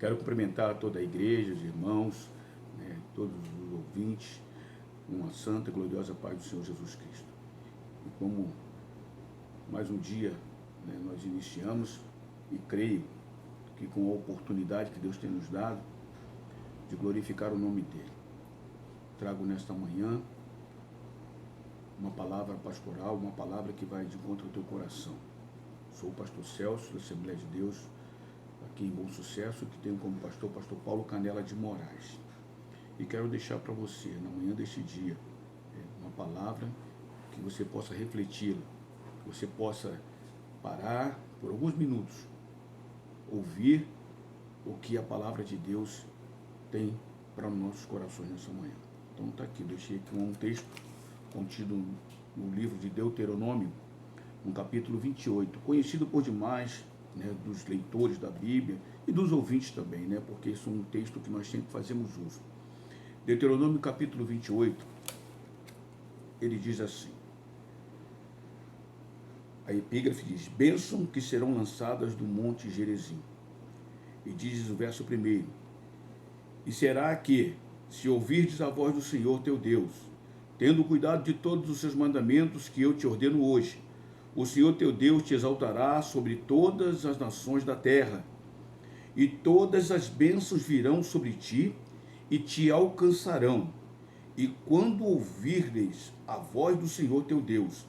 Quero cumprimentar toda a igreja, os irmãos, todos os ouvintes, com a santa e gloriosa paz do Senhor Jesus Cristo. E como mais um dia nós iniciamos, e creio que com a oportunidade que Deus tem nos dado de glorificar o nome dEle, trago nesta manhã uma palavra pastoral, uma palavra que vai de encontro ao teu coração. Sou o pastor Celso, da Assembleia de Deus, aqui em Bom Sucesso, que tenho como pastor Paulo Canela de Moraes. E quero deixar para você, na manhã deste dia, uma palavra que você possa refleti-la, que você possa parar por alguns minutos, ouvir o que a palavra de Deus tem para os nossos corações nessa manhã. Então está aqui, deixei aqui um texto contido no livro de Deuteronômio, no capítulo 28, conhecido por demais dos leitores da Bíblia e dos ouvintes também, porque isso é um texto que nós sempre fazemos uso. Deuteronômio capítulo 28, ele diz assim, a epígrafe diz, bênção que serão lançadas do monte Gerizim. E diz o verso 1, e será que, se ouvirdes a voz do Senhor teu Deus, tendo cuidado de todos os seus mandamentos que eu te ordeno hoje, o Senhor teu Deus te exaltará sobre todas as nações da terra, e todas as bênçãos virão sobre ti e te alcançarão. E quando ouvirdes a voz do Senhor teu Deus,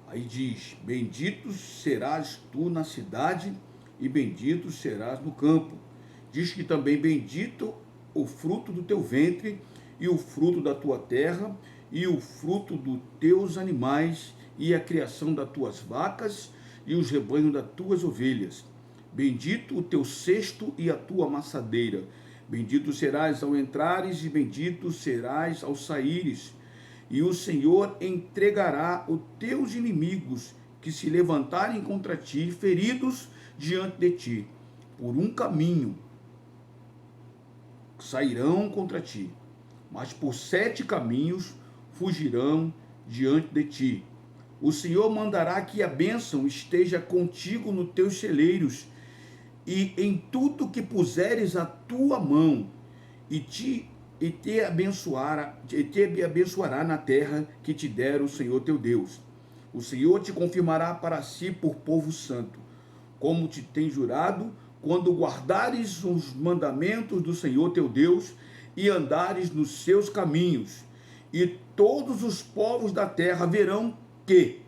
aí diz, bendito serás tu na cidade e bendito serás no campo. Diz que também bendito o fruto do teu ventre e o fruto da tua terra e o fruto dos teus animais e a criação das tuas vacas e os rebanhos das tuas ovelhas. Bendito o teu cesto e a tua amassadeira. Bendito serás ao entrares e bendito serás ao saíres. E o Senhor entregará os teus inimigos que se levantarem contra ti, feridos diante de ti. Por um caminho sairão contra ti, mas por 7 caminhos fugirão diante de ti. O Senhor mandará que a bênção esteja contigo nos teus celeiros e em tudo que puseres a tua mão, e te abençoará na terra que te der o Senhor teu Deus. O Senhor te confirmará para si por povo santo, como te tem jurado, quando guardares os mandamentos do Senhor teu Deus e andares nos seus caminhos. E todos os povos da terra verão que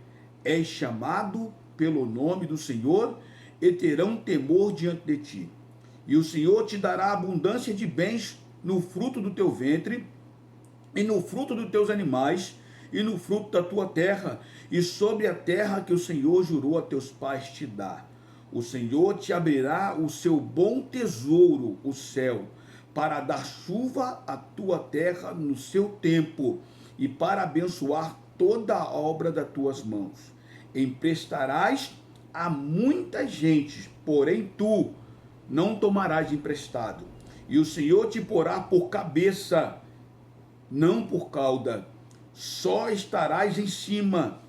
és chamado pelo nome do Senhor e terão temor diante de ti. E o Senhor te dará abundância de bens no fruto do teu ventre e no fruto dos teus animais e no fruto da tua terra e sobre a terra que o Senhor jurou a teus pais te dar. O Senhor te abrirá o seu bom tesouro, o céu, para dar chuva à tua terra no seu tempo e para abençoar toda a obra das tuas mãos. Emprestarás a muita gente, porém tu não tomarás emprestado. E o Senhor te porá por cabeça, não por cauda. Só estarás em cima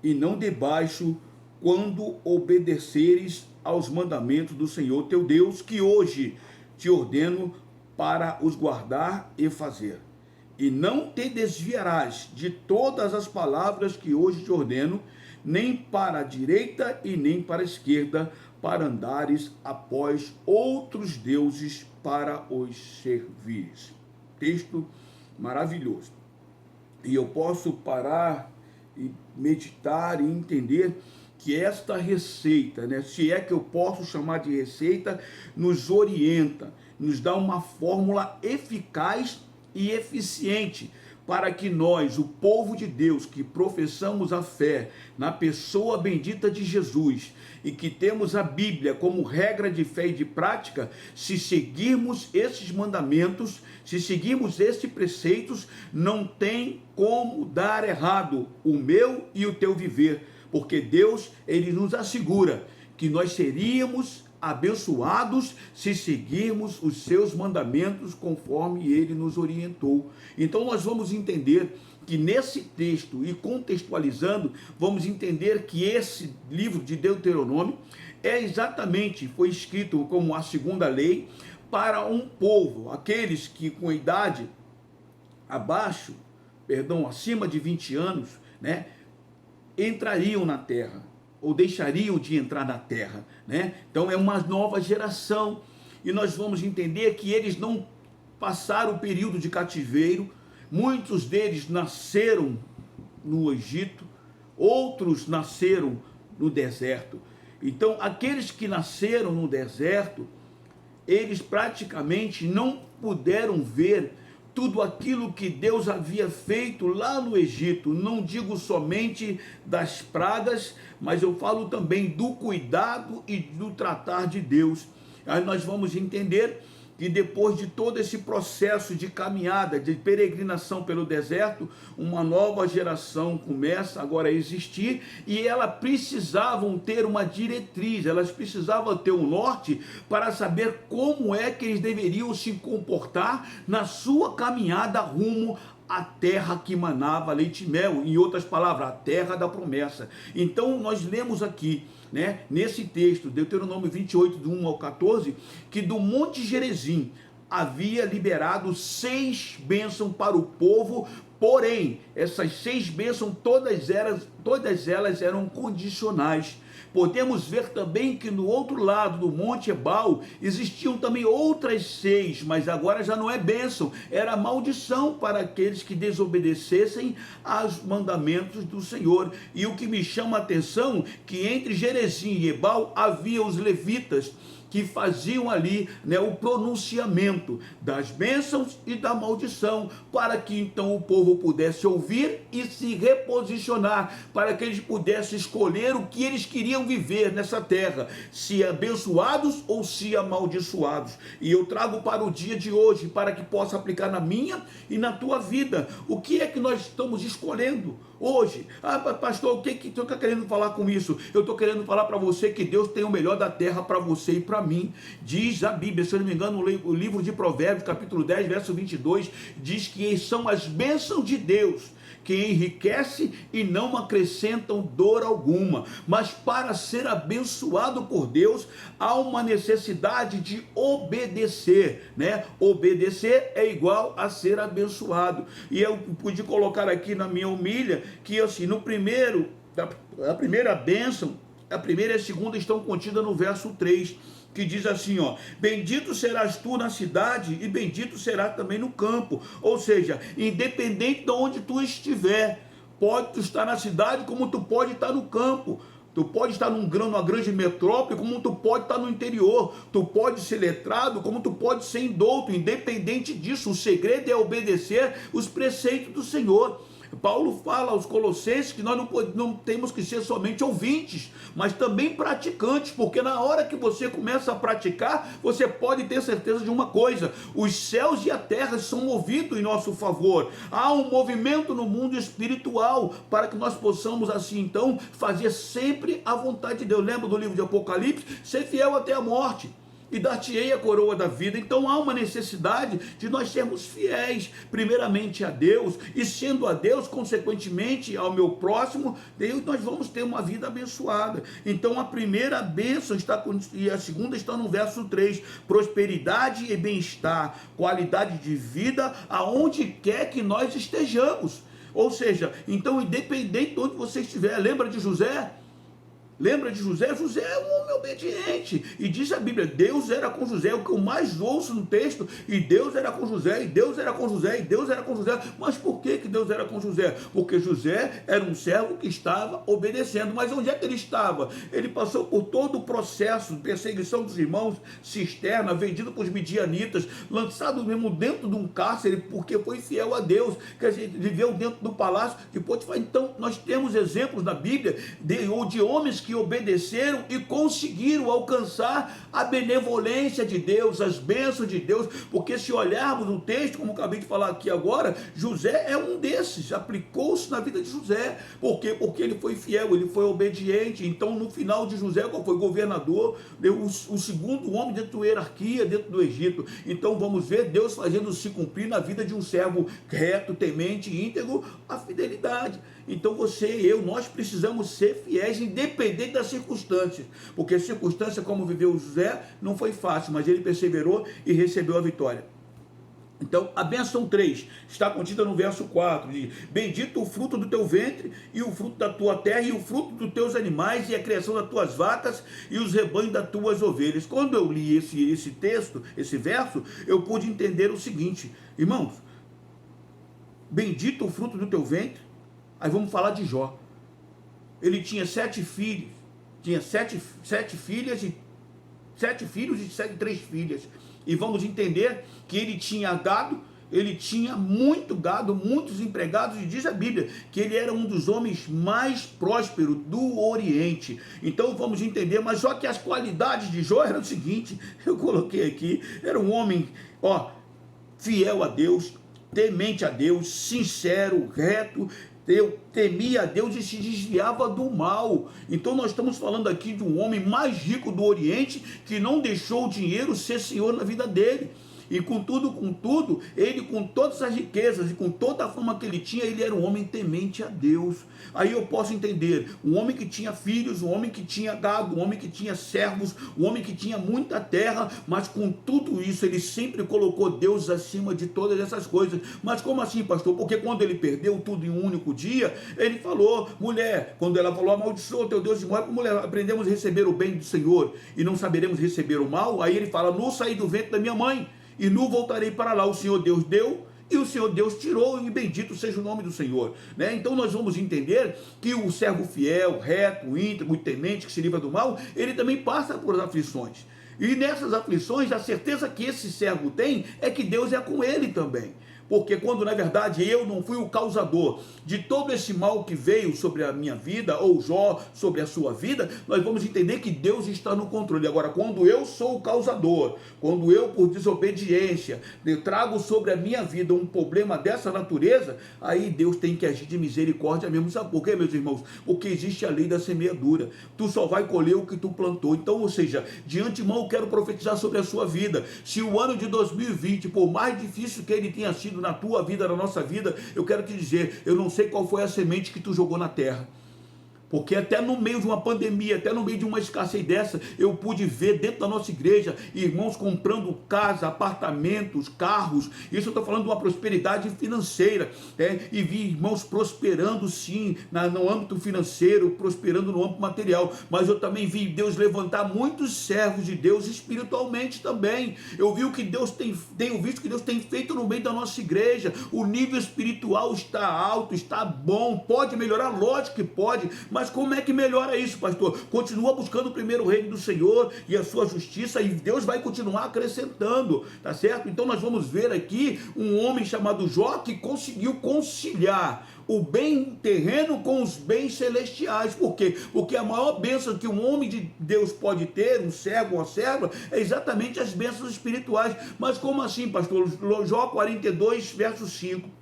e não debaixo, quando obedeceres aos mandamentos do Senhor teu Deus, que hoje te ordeno para os guardar e fazer. E não te desviarás de todas as palavras que hoje te ordeno, nem para a direita e nem para a esquerda, para andares após outros deuses para os servires. Texto maravilhoso. E eu posso parar e meditar e entender que esta receita, se é que eu posso chamar de receita, nos orienta, nos dá uma fórmula eficaz e eficiente para que nós, o povo de Deus, que professamos a fé na pessoa bendita de Jesus e que temos a Bíblia como regra de fé e de prática, se seguirmos esses mandamentos, se seguirmos esses preceitos, não tem como dar errado o meu e o teu viver, porque Deus, ele nos assegura que nós seríamos abençoados se seguirmos os seus mandamentos conforme ele nos orientou. Então nós vamos entender que nesse texto e contextualizando, vamos entender que esse livro de Deuteronômio foi escrito como a segunda lei para um povo, aqueles que com idade acima de 20 anos, né, entrariam na terra, ou deixariam de entrar na terra, né? Então é uma nova geração, e nós vamos entender que eles não passaram o período de cativeiro, muitos deles nasceram no Egito, outros nasceram no deserto. Então aqueles que nasceram no deserto, eles praticamente não puderam ver tudo aquilo que Deus havia feito lá no Egito. Não digo somente das pragas, mas eu falo também do cuidado e do tratar de Deus. Aí nós vamos entender que depois de todo esse processo de caminhada, de peregrinação pelo deserto, uma nova geração começa agora a existir, e elas precisavam ter uma diretriz, elas precisavam ter um norte para saber como é que eles deveriam se comportar na sua caminhada rumo à terra que manava leite e mel, em outras palavras, a terra da promessa. Então nós lemos aqui, né, nesse texto, Deuteronômio 28, do 1 ao 14, que do Monte Gerizim havia liberado 6 bênçãos para o povo, porém, essas 6 bênçãos, todas elas eram condicionais. Podemos ver também que no outro lado do Monte Ebal existiam também outras 6, mas agora já não é bênção, era maldição para aqueles que desobedecessem aos mandamentos do Senhor. E o que me chama a atenção, que entre Gerizim e Ebal havia os levitas, que faziam ali, né, o pronunciamento das bênçãos e da maldição, para que então o povo pudesse ouvir e se reposicionar, para que eles pudessem escolher o que eles queriam viver nessa terra, se abençoados ou se amaldiçoados. E eu trago para o dia de hoje, para que possa aplicar na minha e na tua vida. O que é que nós estamos escolhendo hoje? Pastor, o que o senhor está querendo falar com isso? Eu estou querendo falar para você que Deus tem o melhor da terra para você e para mim. Diz a Bíblia, se eu não me engano, o livro de Provérbios, capítulo 10, verso 22, diz que são as bênçãos de Deus que enriquece e não acrescentam dor alguma. Mas para ser abençoado por Deus, há uma necessidade de obedecer, né? Obedecer é igual a ser abençoado. E eu pude colocar aqui na minha homilha que assim, a primeira bênção, a primeira e a segunda estão contidas no verso 3, que diz assim, ó: bendito serás tu na cidade e bendito será também no campo. Ou seja, independente de onde tu estiver, pode tu estar na cidade como tu pode estar no campo. Tu pode estar numa grande metrópole, como tu pode estar no interior. Tu pode ser letrado, como tu pode ser indouto. Independente disso, o segredo é obedecer os preceitos do Senhor. Paulo fala aos Colossenses que nós não temos que ser somente ouvintes, mas também praticantes, porque na hora que você começa a praticar, você pode ter certeza de uma coisa: os céus e a terra são movidos em nosso favor. Há um movimento no mundo espiritual para que nós possamos assim então fazer sempre a vontade de Deus. Lembra do livro de Apocalipse? Ser fiel até a morte e dar-te-ei a coroa da vida. Então há uma necessidade de nós sermos fiéis, primeiramente a Deus, e sendo a Deus, consequentemente ao meu próximo, Deus, nós vamos ter uma vida abençoada. Então a primeira bênção está e a segunda está no verso 3, prosperidade e bem-estar, qualidade de vida aonde quer que nós estejamos. Ou seja, então independente de onde você estiver, lembra de José? Lembra de José? José é um homem obediente. E diz a Bíblia, Deus era com José. O que eu mais ouço no texto, e Deus era com José, e Deus era com José, e Deus era com José. Mas por que Deus era com José? Porque José era um servo que estava obedecendo. Mas onde é que ele estava? Ele passou por todo o processo de perseguição dos irmãos, cisterna, vendido para os midianitas, lançado mesmo dentro de um cárcere, porque foi fiel a Deus. Quer dizer, viveu dentro do palácio de Potifar. Então, nós temos exemplos na Bíblia de homens que obedeceram e conseguiram alcançar a benevolência de Deus, as bênçãos de Deus, porque se olharmos no texto, como acabei de falar aqui agora, José é um desses, aplicou-se na vida de José. Por quê? Porque ele foi fiel, ele foi obediente. Então no final de José, qual foi? Governador, o segundo homem dentro da hierarquia, dentro do Egito. Então vamos ver Deus fazendo se cumprir na vida de um servo reto, temente, íntegro, a fidelidade. Então você e eu, nós precisamos ser fiéis, independente independente das circunstâncias, porque a circunstância como viveu José não foi fácil, mas ele perseverou e recebeu a vitória. Então, a bênção 3 está contida no verso 4, diz: bendito o fruto do teu ventre, e o fruto da tua terra, e o fruto dos teus animais, e a criação das tuas vacas, e os rebanhos das tuas ovelhas. Quando eu li esse texto, esse verso, eu pude entender o seguinte, irmãos, bendito o fruto do teu ventre. Aí vamos falar de Jó. Ele tinha 7 filhos, tinha sete filhas, e 7 filhos e 3 filhas. E vamos entender que ele tinha gado, ele tinha muito gado, muitos empregados, e diz a Bíblia que ele era um dos homens mais prósperos do Oriente. Então vamos entender, mas só que as qualidades de Jó eram o seguinte, eu coloquei aqui, era um homem, fiel a Deus, temente a Deus, sincero, reto, temia a Deus e se desviava do mal. Então nós estamos falando aqui de um homem mais rico do Oriente, que não deixou o dinheiro ser senhor na vida dele. E contudo, ele com todas as riquezas e com toda a fama que ele tinha, ele era um homem temente a Deus. Aí eu posso entender, um homem que tinha filhos, um homem que tinha gado, um homem que tinha servos, um homem que tinha muita terra, mas com tudo isso ele sempre colocou Deus acima de todas essas coisas. Mas como assim, pastor? Porque quando ele perdeu tudo em um único dia, ele falou, mulher, quando ela falou, amaldiçoa teu Deus de morte, mulher, aprendemos a receber o bem do Senhor e não saberemos receber o mal. Aí ele fala, nu saí do ventre da minha mãe, e nu voltarei para lá. O Senhor Deus deu, e o Senhor Deus tirou, e bendito seja o nome do Senhor. Então nós vamos entender que o servo fiel, reto, íntegro e temente, que se livra do mal, ele também passa por aflições. E nessas aflições, a certeza que esse servo tem é que Deus é com ele também. Porque quando na verdade eu não fui o causador de todo esse mal que veio sobre a minha vida, ou Jó sobre a sua vida, nós vamos entender que Deus está no controle. Agora, quando eu sou o causador, quando eu por desobediência eu trago sobre a minha vida um problema dessa natureza, aí Deus tem que agir de misericórdia mesmo. Sabe por quê, meus irmãos? Porque existe a lei da semeadura. Tu só vai colher o que tu plantou. Então, ou seja, de antemão eu quero profetizar sobre a sua vida. Se o ano de 2020, por mais difícil que ele tenha sido na tua vida, na nossa vida, eu quero te dizer, eu não sei qual foi a semente que tu jogou na terra. Porque até no meio de uma pandemia, até no meio de uma escassez dessa, eu pude ver dentro da nossa igreja, irmãos comprando casa, apartamentos, carros. Isso eu estou falando de uma prosperidade financeira. E vi irmãos prosperando sim, no âmbito financeiro, prosperando no âmbito material. Mas eu também vi Deus levantar muitos servos de Deus espiritualmente também. Eu vi o que Deus tenho visto que Deus tem feito no meio da nossa igreja. O nível espiritual está alto, está bom, pode melhorar, lógico que pode, mas como é que melhora isso, pastor? Continua buscando primeiro o reino do Senhor e a sua justiça, e Deus vai continuar acrescentando, tá certo? Então nós vamos ver aqui um homem chamado Jó que conseguiu conciliar o bem terreno com os bens celestiais. Por quê? Porque a maior bênção que um homem de Deus pode ter, um servo ou uma serva, é exatamente as bênçãos espirituais. Mas como assim, pastor? Jó 42, verso 5.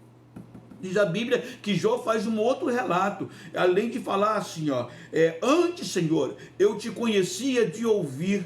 Diz a Bíblia que Jó faz um outro relato, além de falar assim, antes, Senhor, eu te conhecia de ouvir,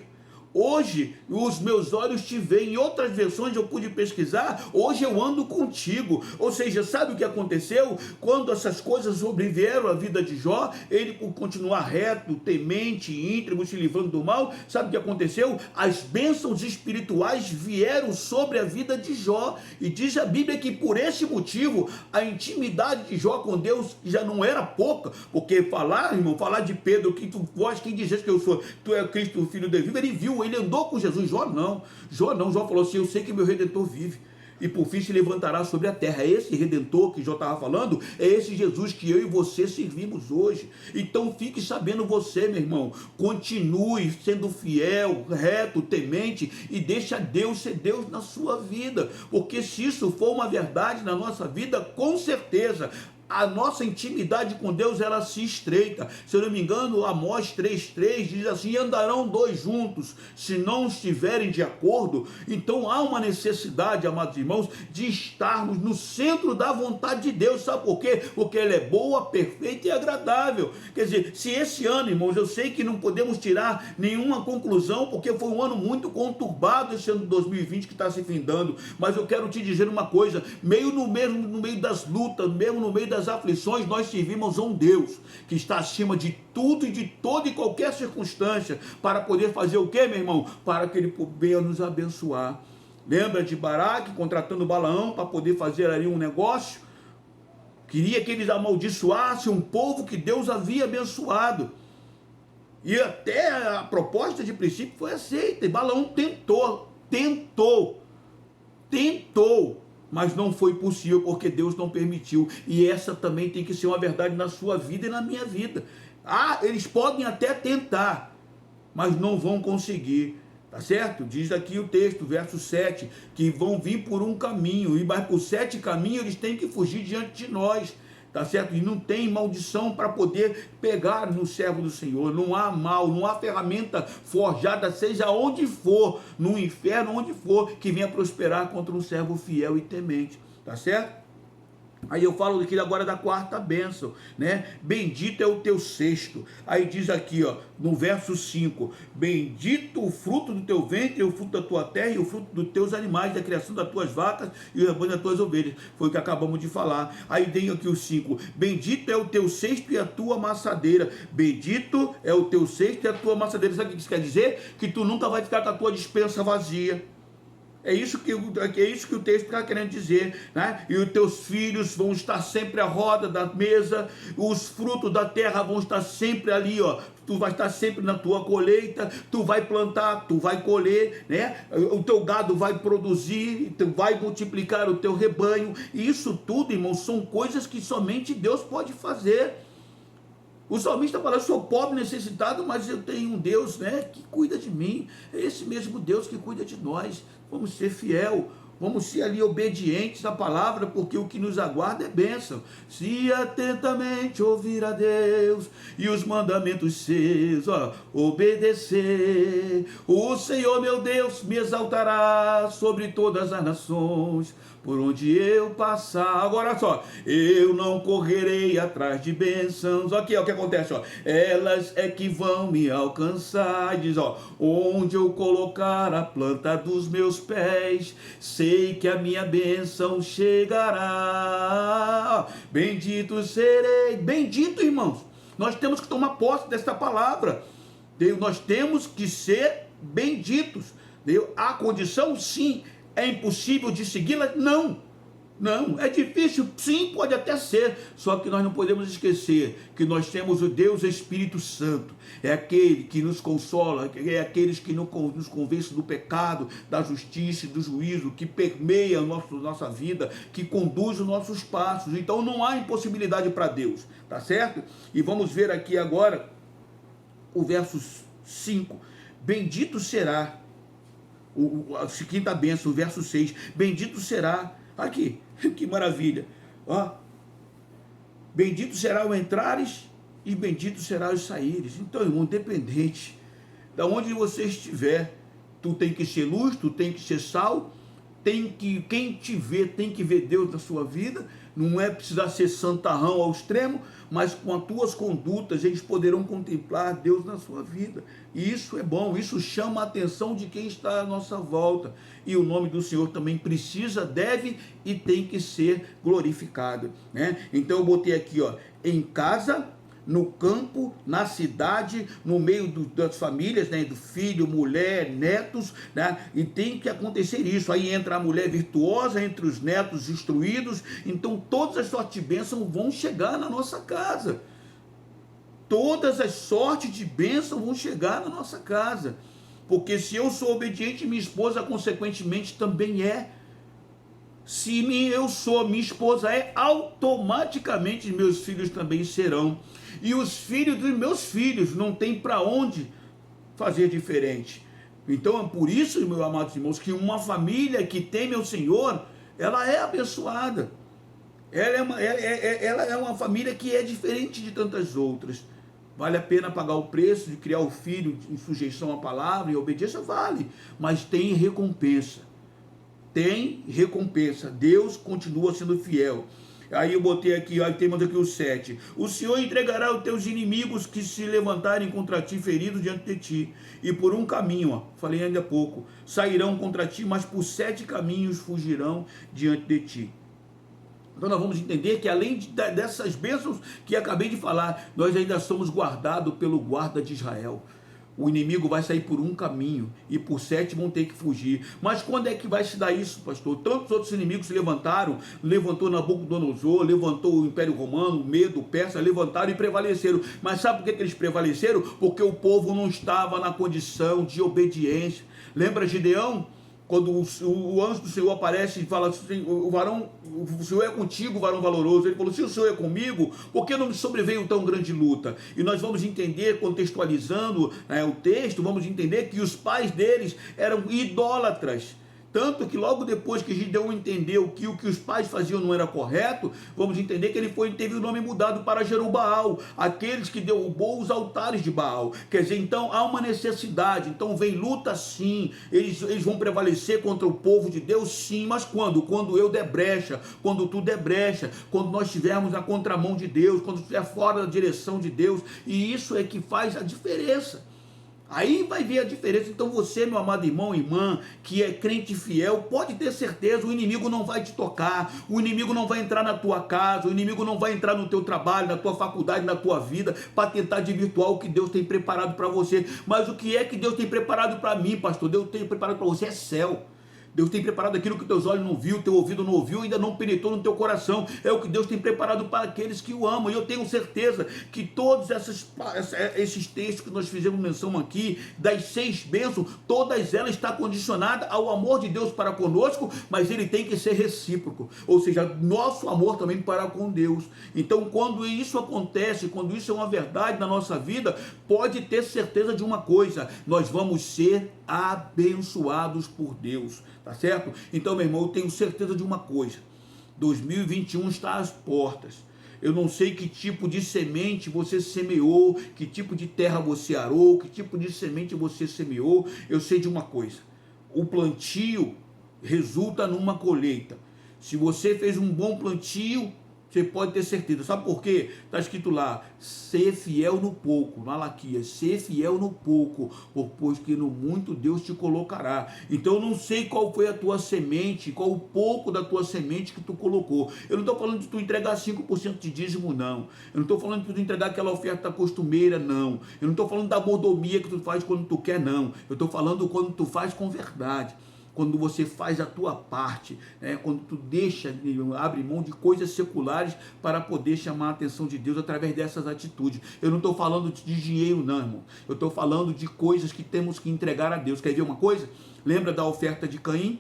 hoje os meus olhos te veem. Em outras versões eu pude pesquisar, hoje eu ando contigo. Ou seja, sabe o que aconteceu? Quando essas coisas sobrevieram à vida de Jó, ele por continuar reto, temente, íntegro, se livrando do mal, sabe o que aconteceu? As bênçãos espirituais vieram sobre a vida de Jó, e diz a Bíblia que por esse motivo a intimidade de Jó com Deus já não era pouca. Porque falar, irmão, falar de Pedro, que vós quem dizes que eu sou, tu é Cristo, o Filho de Deus vivo, ele viu, ele andou com Jesus. Jó não, Jó falou assim, eu sei que meu Redentor vive, e por fim se levantará sobre a terra. Esse Redentor que Jó estava falando, é esse Jesus que eu e você servimos hoje. Então fique sabendo você, meu irmão, continue sendo fiel, reto, temente, e deixa Deus ser Deus na sua vida, porque se isso for uma verdade na nossa vida, com certeza a nossa intimidade com Deus, ela se estreita. Se eu não me engano, Amós 3,3 diz assim, andarão dois juntos, se não estiverem de acordo. Então há uma necessidade, amados irmãos, de estarmos no centro da vontade de Deus. Sabe por quê? Porque ela é boa, perfeita e agradável. Quer dizer, se esse ano, irmãos, eu sei que não podemos tirar nenhuma conclusão, porque foi um ano muito conturbado, esse ano de 2020 que está se findando, mas eu quero te dizer uma coisa, no meio das lutas, mesmo no meio das das aflições, nós servimos a um Deus que está acima de tudo e de toda e qualquer circunstância, para poder fazer o quê, meu irmão? Para que ele venha nos abençoar. Lembra de Baraque contratando Balaão para poder fazer ali um negócio? Queria que eles amaldiçoassem um povo que Deus havia abençoado. E até a proposta de princípio foi aceita. E Balaão tentou, mas não foi possível, porque Deus não permitiu. E essa também tem que ser uma verdade na sua vida e na minha vida. Ah, eles podem até tentar, mas não vão conseguir. Tá certo? Diz aqui o texto, verso 7, que vão vir por um caminho, e mas por 7 caminhos eles têm que fugir diante de nós. Tá certo? E não tem maldição para poder pegar no servo do Senhor. Não há mal, não há ferramenta forjada, seja onde for, no inferno, onde for, que venha prosperar contra um servo fiel e temente. Tá certo? Aí eu falo aqui agora da quarta bênção, né? Bendito é o teu cesto. Aí diz aqui, ó, no verso 5, bendito o fruto do teu ventre, o fruto da tua terra e o fruto dos teus animais, da criação das tuas vacas e o rebanho das tuas ovelhas. Foi o que acabamos de falar. Aí tem aqui o 5, bendito é o teu cesto e a tua amassadeira. Bendito é o teu cesto e a tua amassadeira. Sabe o que isso quer dizer? Que tu nunca vai ficar com a tua despensa vazia. É isso que o texto está querendo dizer, né? E os teus filhos vão estar sempre à roda da mesa, os frutos da terra vão estar sempre ali, ó. Tu vai estar sempre na tua colheita, tu vai plantar, tu vai colher, né? O teu gado vai produzir, tu vai multiplicar o teu rebanho. E isso tudo, irmãos, são coisas que somente Deus pode fazer. O salmista fala, eu sou pobre, necessitado, mas eu tenho um Deus, né, que cuida de mim. É esse mesmo Deus que cuida de nós. Vamos ser fiel, vamos ser ali obedientes à palavra, porque o que nos aguarda é bênção. Se atentamente ouvir a Deus e os mandamentos seus, ó, obedecer, o Senhor meu Deus me exaltará sobre todas as nações, por onde eu passar. Agora só, eu não correrei atrás de bênçãos. Aqui é o que acontece, ó. Elas é que vão me alcançar. Diz, ó, onde eu colocar a planta dos meus pés, sei que a minha bênção chegará. Bendito serei. Bendito, irmãos. Nós temos que tomar posse desta palavra. Nós temos que ser benditos. A condição, sim. É impossível de segui-la? Não. Não. É difícil? Sim, pode até ser. Só que nós não podemos esquecer que nós temos o Deus Espírito Santo. É aquele que nos consola, é aquele que nos convence do pecado, da justiça e do juízo, que permeia a nossa vida, que conduz os nossos passos. Então não há impossibilidade para Deus. Tá certo? E vamos ver aqui agora o verso 5. Bendito será a quinta bênção, o verso 6, bendito será, aqui, que maravilha, ó, bendito será o entrares e bendito será o saíres. Então, irmão, independente de onde você estiver, tu tem que ser luz, tu tem que ser sal, quem te vê tem que ver Deus na sua vida. Não é precisar ser santarrão ao extremo, mas com as tuas condutas eles poderão contemplar Deus na sua vida. E isso é bom, isso chama a atenção de quem está à nossa volta. E o nome do Senhor também precisa, deve e tem que ser glorificado, né? Então eu botei aqui, ó, em casa, no campo, na cidade, no meio das famílias, né, do filho, mulher, netos, né, e tem que acontecer isso. Aí entra a mulher virtuosa, entre os netos instruídos. Então todas as sortes de bênção vão chegar na nossa casa. Todas as sortes de bênção vão chegar na nossa casa, porque se eu sou obediente, minha esposa consequentemente também é. Se eu sou, minha esposa é, automaticamente meus filhos também serão. E os filhos dos meus filhos não tem para onde fazer diferente. Então é por isso, meus amados irmãos, que uma família que teme ao Senhor, ela é abençoada. Ela é uma família que é diferente de tantas outras. Vale a pena pagar o preço de criar o filho em sujeição à palavra e obediência? Vale, mas tem recompensa. Tem recompensa. Deus continua sendo fiel. Aí eu botei aqui, aí temos aqui o 7. O Senhor entregará os teus inimigos que se levantarem contra ti, feridos diante de ti. E por um caminho, ó, falei ainda há pouco, sairão contra ti, mas por 7 caminhos fugirão diante de ti. Então nós vamos entender que além dessas bênçãos que acabei de falar, nós ainda somos guardados pelo guarda de Israel. O inimigo vai sair por um caminho e por 7 vão ter que fugir. Mas quando é que vai se dar isso, pastor? Tantos outros inimigos se levantaram, levantou Nabucodonosor, levantou o Império Romano, o Medo, o Persa, levantaram e prevaleceram. Mas sabe por que eles prevaleceram? Porque o povo não estava na condição de obediência. Lembra Gideão? Quando o anjo do Senhor aparece e fala assim, o Senhor é contigo, varão valoroso. Ele falou, se o Senhor é comigo, por que não me sobreveio tão grande luta? E nós vamos entender, contextualizando o texto, vamos entender que os pais deles eram idólatras. Tanto que logo depois que Gideão entendeu que o que os pais faziam não era correto, vamos entender que ele teve o nome mudado para Jerubaal, aqueles que derrubou os altares de Baal. Quer dizer, então há uma necessidade, então vem luta sim, eles vão prevalecer contra o povo de Deus sim, mas quando? Quando eu der brecha, quando tu der brecha, quando nós estivermos na contramão de Deus, quando estiver fora da direção de Deus, e isso é que faz a diferença. Aí vai ver a diferença. Então você, meu amado irmão, irmã, que é crente fiel, pode ter certeza, o inimigo não vai te tocar, o inimigo não vai entrar na tua casa, o inimigo não vai entrar no teu trabalho, na tua faculdade, na tua vida, para tentar desvirtuar o que Deus tem preparado para você. Mas o que é que Deus tem preparado para mim, pastor? Deus tem preparado para você é céu. Deus tem preparado aquilo que teus olhos não viu, teu ouvido não ouviu, ainda não penetrou no teu coração. É o que Deus tem preparado para aqueles que o amam. E eu tenho certeza que todos esses textos que nós fizemos menção aqui, das 6 bênçãos, todas elas estão condicionadas ao amor de Deus para conosco, mas ele tem que ser recíproco. Ou seja, nosso amor também para com Deus. Então, quando isso acontece, quando isso é uma verdade na nossa vida, pode ter certeza de uma coisa: nós vamos ser abençoados por Deus. Tá certo? Então, meu irmão, eu tenho certeza de uma coisa: 2021 está às portas. Eu não sei que tipo de semente você semeou, que tipo de terra você arou, que tipo de semente você semeou. Eu sei de uma coisa: o plantio resulta numa colheita. Se você fez um bom plantio, você pode ter certeza. Sabe por quê? Está escrito lá: ser fiel no pouco, Malaquias, ser fiel no pouco, pois que no muito Deus te colocará. Então eu não sei qual foi a tua semente, qual o pouco da tua semente que tu colocou. Eu não estou falando de tu entregar 5% de dízimo, não. Eu não estou falando de tu entregar aquela oferta costumeira, não. Eu não estou falando da mordomia que tu faz quando tu quer, não. Eu estou falando quando tu faz com verdade. Quando você faz a tua parte, quando tu abre mão de coisas seculares para poder chamar a atenção de Deus através dessas atitudes. Eu não estou falando de dinheiro, não, irmão. Eu estou falando de coisas que temos que entregar a Deus. Quer ver uma coisa? Lembra da oferta de Caim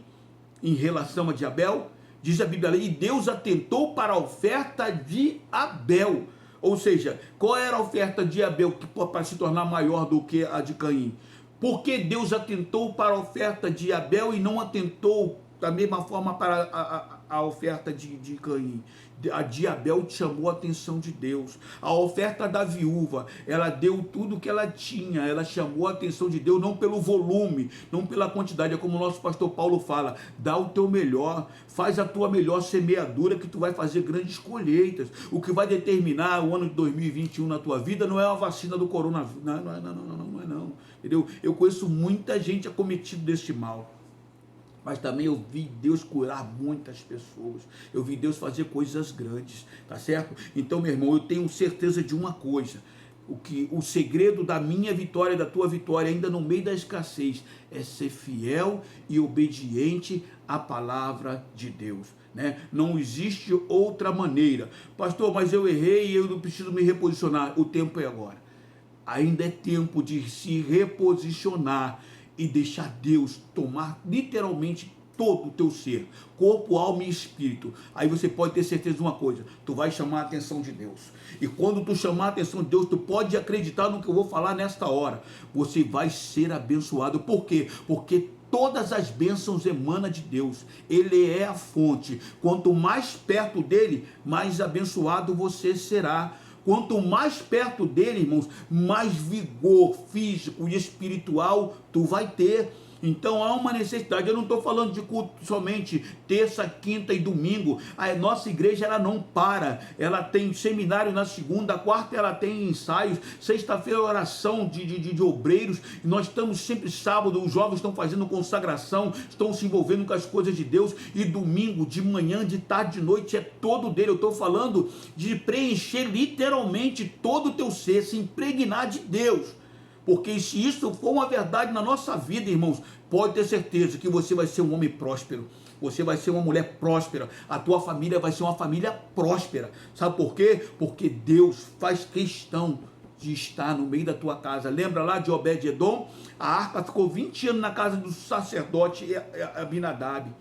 em relação a de Abel? Diz a Bíblia ali: e Deus atentou para a oferta de Abel. Ou seja, qual era a oferta de Abel para se tornar maior do que a de Caim? Por que Deus atentou para a oferta de Abel e não atentou da mesma forma para a oferta de Caim? A de Abel chamou a atenção de Deus. A oferta da viúva, ela deu tudo que ela tinha, ela chamou a atenção de Deus, não pelo volume, não pela quantidade. É como o nosso pastor Paulo fala: dá o teu melhor, faz a tua melhor semeadura, que tu vai fazer grandes colheitas. O que vai determinar o ano de 2021 na tua vida não é a vacina do coronavírus, não. Entendeu? Eu conheço muita gente acometida deste mal, mas também eu vi Deus curar muitas pessoas, eu vi Deus fazer coisas grandes, tá certo? Então, meu irmão, eu tenho certeza de uma coisa: o segredo da minha vitória, da tua vitória, ainda no meio da escassez, é ser fiel e obediente à palavra de Deus. Não existe outra maneira. Pastor, mas eu errei e eu não preciso me reposicionar. O tempo é agora. Ainda é tempo de se reposicionar e deixar Deus tomar literalmente todo o teu ser, corpo, alma e espírito. Aí você pode ter certeza de uma coisa: tu vai chamar a atenção de Deus. E quando tu chamar a atenção de Deus, tu pode acreditar no que eu vou falar nesta hora. Você vai ser abençoado. Por quê? Porque todas as bênçãos emanam de Deus. Ele é a fonte. Quanto mais perto dele, mais abençoado você será. Quanto mais perto dele, irmãos, mais vigor físico e espiritual tu vai ter. Então há uma necessidade. Eu não estou falando de culto somente terça, quinta e domingo. A nossa igreja, ela não para. Ela tem seminário na segunda, quarta ela tem ensaios, sexta-feira oração de obreiros. E nós estamos sempre sábado, os jovens estão fazendo consagração, estão se envolvendo com as coisas de Deus. E domingo, de manhã, de tarde, de noite, é todo dele. Eu estou falando de preencher literalmente todo o teu ser, se impregnar de Deus. Porque se isso for uma verdade na nossa vida, irmãos, pode ter certeza que você vai ser um homem próspero. Você vai ser uma mulher próspera. A tua família vai ser uma família próspera. Sabe por quê? Porque Deus faz questão de estar no meio da tua casa. Lembra lá de Obed-Edom? A arca ficou 20 anos na casa do sacerdote Abinadab.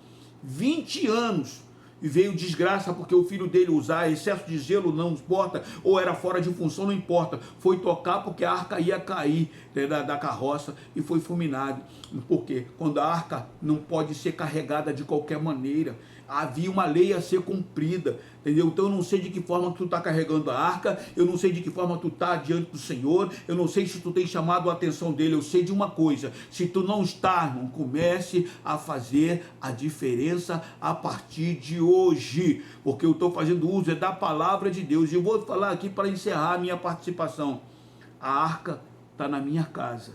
20 anos. E veio desgraça porque o filho dele usar excesso de zelo, não importa, ou era fora de função, não importa. Foi tocar porque a arca ia cair, né, da carroça, e foi fulminado. Por quê? Quando a arca não pode ser carregada de qualquer maneira. Havia uma lei a ser cumprida, entendeu? Então eu não sei de que forma tu está carregando a arca, eu não sei de que forma tu está diante do Senhor, eu não sei se tu tem chamado a atenção dele. Eu sei de uma coisa: se tu não está, irmão, comece a fazer a diferença a partir de hoje, porque eu estou fazendo uso da palavra de Deus. E eu vou falar aqui para encerrar a minha participação: a arca está na minha casa.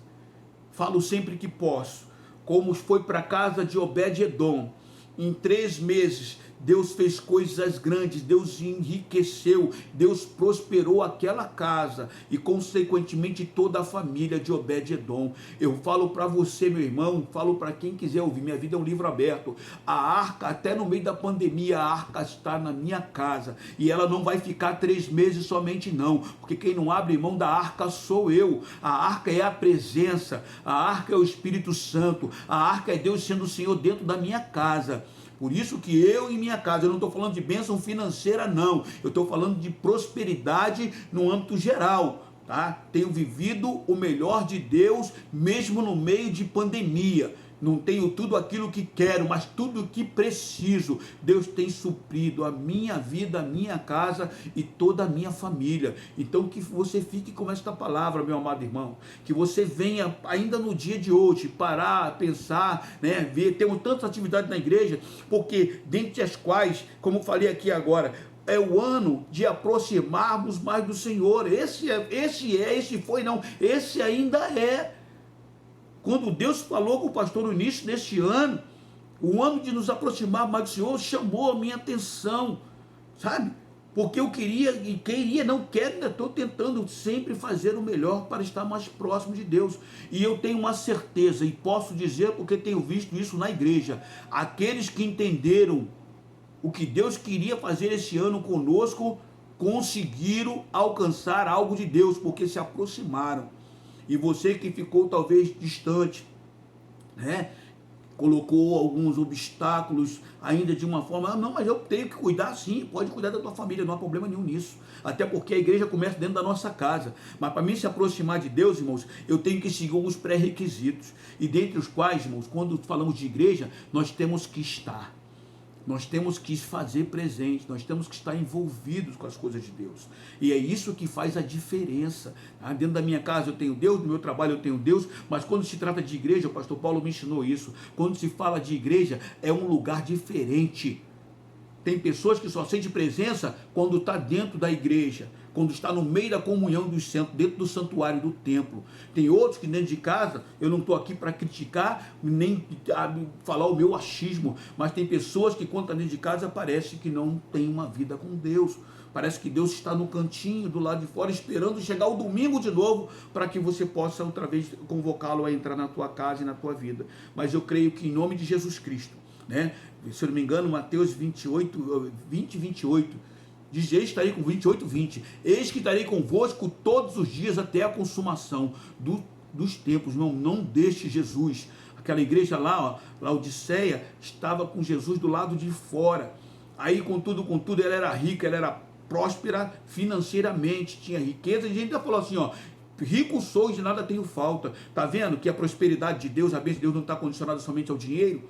Falo sempre que posso, como foi para a casa de Obed-Edom. Em 3 meses, Deus fez coisas grandes, Deus enriqueceu, Deus prosperou aquela casa e, consequentemente, toda a família de Obed-Edom. Eu falo para você, meu irmão, falo para quem quiser ouvir, minha vida é um livro aberto. A arca, até no meio da pandemia, a arca está na minha casa e ela não vai ficar 3 meses somente não, porque quem não abre mão da arca sou eu. A arca é a presença, a arca é o Espírito Santo, a arca é Deus sendo o Senhor dentro da minha casa. Por isso que eu e minha casa, eu não estou falando de bênção financeira não, eu estou falando de prosperidade no âmbito geral, tá? Tenho vivido o melhor de Deus, mesmo no meio de pandemia. Não tenho tudo aquilo que quero, mas tudo o que preciso. Deus tem suprido a minha vida, a minha casa e toda a minha família. Então que você fique com esta palavra, meu amado irmão. Que você venha ainda no dia de hoje parar, pensar, né, ver. Temos tantas atividades na igreja, porque dentre as quais, como falei aqui agora, é o ano de aproximarmos mais do Senhor. Esse ainda é. Quando Deus falou com o pastor no início deste ano, o ano de nos aproximar mais do Senhor, chamou a minha atenção, sabe? Porque eu não quero, ainda estou tentando sempre fazer o melhor para estar mais próximo de Deus. E eu tenho uma certeza, e posso dizer porque tenho visto isso na igreja, aqueles que entenderam o que Deus queria fazer esse ano conosco, conseguiram alcançar algo de Deus, porque se aproximaram. E você que ficou talvez distante, né? Colocou alguns obstáculos ainda de uma forma, não, mas eu tenho que cuidar sim, pode cuidar da tua família, não há problema nenhum nisso. Até porque a igreja começa dentro da nossa casa. Mas para mim se aproximar de Deus, irmãos, eu tenho que seguir alguns pré-requisitos. E dentre os quais, irmãos, quando falamos de igreja, nós temos que estar. Nós temos que fazer presente, nós temos que estar envolvidos com as coisas de Deus. E é isso que faz a diferença. Dentro da minha casa eu tenho Deus, no meu trabalho eu tenho Deus, mas quando se trata de igreja, o pastor Paulo me ensinou isso, quando se fala de igreja, é um lugar diferente. Tem pessoas que só sentem presença quando está dentro da igreja, quando está no meio da comunhão dos santos, dentro do santuário do templo. Tem outros que dentro de casa, eu não estou aqui para criticar, nem falar o meu achismo, mas tem pessoas que quando estão dentro de casa parece que não tem uma vida com Deus. Parece que Deus está no cantinho, do lado de fora, esperando chegar o domingo de novo, para que você possa outra vez convocá-lo a entrar na tua casa e na tua vida. Mas eu creio que em nome de Jesus Cristo, né? Se eu não me engano, Mateus 28, 20, 28, diz: eis que estarei com 28, 20, eis que estarei convosco todos os dias até a consumação dos tempos. Não deixe Jesus. Aquela igreja lá, Laodiceia, estava com Jesus do lado de fora. Aí, contudo, ela era rica, ela era próspera financeiramente, tinha riqueza. E a gente ainda falou assim, ó: rico sou e de nada tenho falta. Está vendo que a prosperidade de Deus, a bênção de Deus não está condicionada somente ao dinheiro?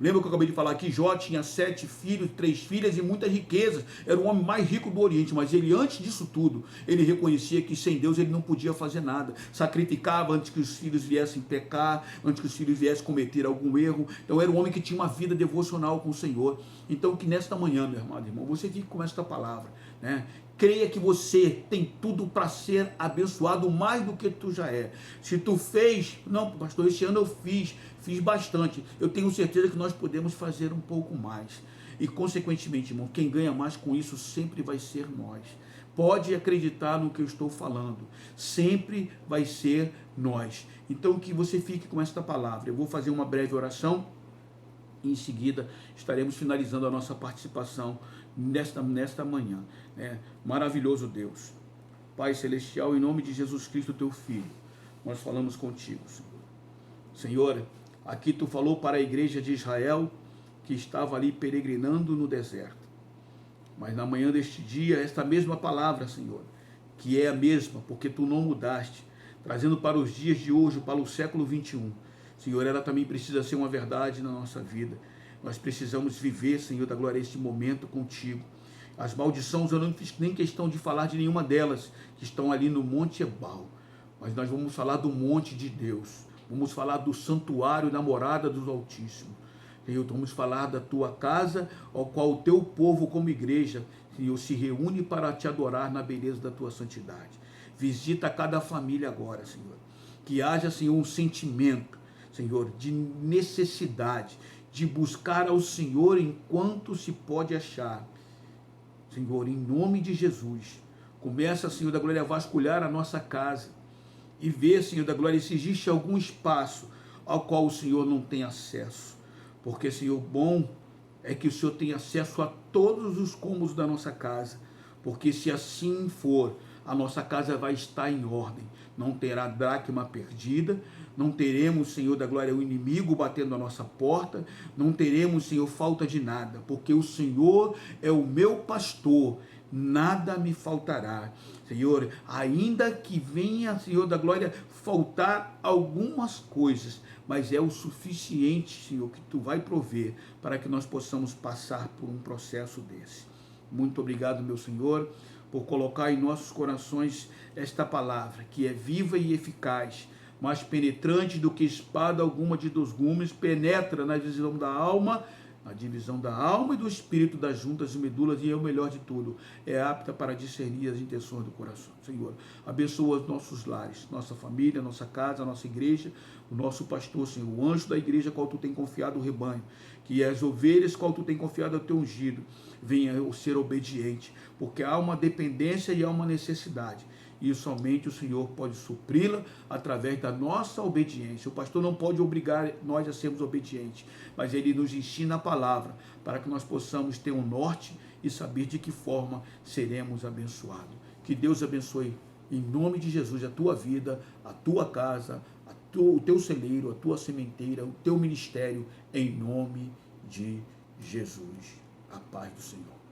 Lembra que eu acabei de falar que Jó tinha 7 filhos, 3 filhas e muitas riquezas. Era o homem mais rico do Oriente, mas ele, antes disso tudo, ele reconhecia que sem Deus ele não podia fazer nada. Sacrificava antes que os filhos viessem pecar, antes que os filhos viessem cometer algum erro. Então era um homem que tinha uma vida devocional com o Senhor. Então que nesta manhã, meu amado irmão, você fique com esta palavra, né? Creia que você tem tudo para ser abençoado mais do que tu já é. Se tu fez, não, pastor, este ano eu fiz bastante. Eu tenho certeza que nós podemos fazer um pouco mais. E, consequentemente, irmão, quem ganha mais com isso sempre vai ser nós. Pode acreditar no que eu estou falando. Sempre vai ser nós. Então, que você fique com esta palavra. Eu vou fazer uma breve oração e em seguida estaremos finalizando a nossa participação nesta manhã. Maravilhoso Deus, Pai Celestial, em nome de Jesus Cristo, teu Filho, nós falamos contigo, Senhor. Aqui tu falou para a igreja de Israel que estava ali peregrinando no deserto, mas na manhã deste dia, esta mesma palavra, Senhor, que é a mesma, porque tu não mudaste, trazendo para os dias de hoje, para o século 21, Senhor, ela também precisa ser uma verdade na nossa vida. Nós precisamos viver, Senhor da glória, este momento contigo. As maldições, eu não fiz nem questão de falar de nenhuma delas, que estão ali no Monte Ebal. Mas nós vamos falar do monte de Deus. Vamos falar do santuário da morada do Altíssimo. Senhor, vamos falar da tua casa, ao qual o teu povo, como igreja, Senhor, se reúne para te adorar na beleza da tua santidade. Visita cada família agora, Senhor. Que haja, Senhor, um sentimento, Senhor, de necessidade, de buscar ao Senhor enquanto se pode achar. Senhor, em nome de Jesus, começa, Senhor da glória, a vasculhar a nossa casa e ver, Senhor da glória, se existe algum espaço ao qual o Senhor não tem acesso. Porque, Senhor, bom é que o Senhor tem acesso a todos os cômodos da nossa casa, porque se assim for, a nossa casa vai estar em ordem, não terá dracma perdida, não teremos, Senhor da glória, o inimigo batendo a nossa porta, não teremos, Senhor, falta de nada, porque o Senhor é o meu pastor, nada me faltará. Senhor, ainda que venha, Senhor da glória, faltar algumas coisas, mas é o suficiente, Senhor, que tu vai prover para que nós possamos passar por um processo desse. Muito obrigado, meu Senhor, por colocar em nossos corações esta palavra, que é viva e eficaz, mais penetrante do que espada alguma de 2 gumes, penetra na divisão da alma e do espírito, das juntas e medulas, e é o melhor de tudo, é apta para discernir as intenções do coração. Senhor, abençoa os nossos lares, nossa família, nossa casa, nossa igreja, o nosso pastor, Senhor, o anjo da igreja, qual tu tem confiado o rebanho, que as ovelhas, qual tu tem confiado ao teu ungido, venha ser obediente, porque há uma dependência e há uma necessidade, e somente o Senhor pode supri-la através da nossa obediência. O pastor não pode obrigar nós a sermos obedientes, mas ele nos ensina a palavra para que nós possamos ter um norte e saber de que forma seremos abençoados. Que Deus abençoe em nome de Jesus a tua vida, a tua casa, o teu celeiro, a tua sementeira, o teu ministério, em nome de Jesus. A paz do Senhor.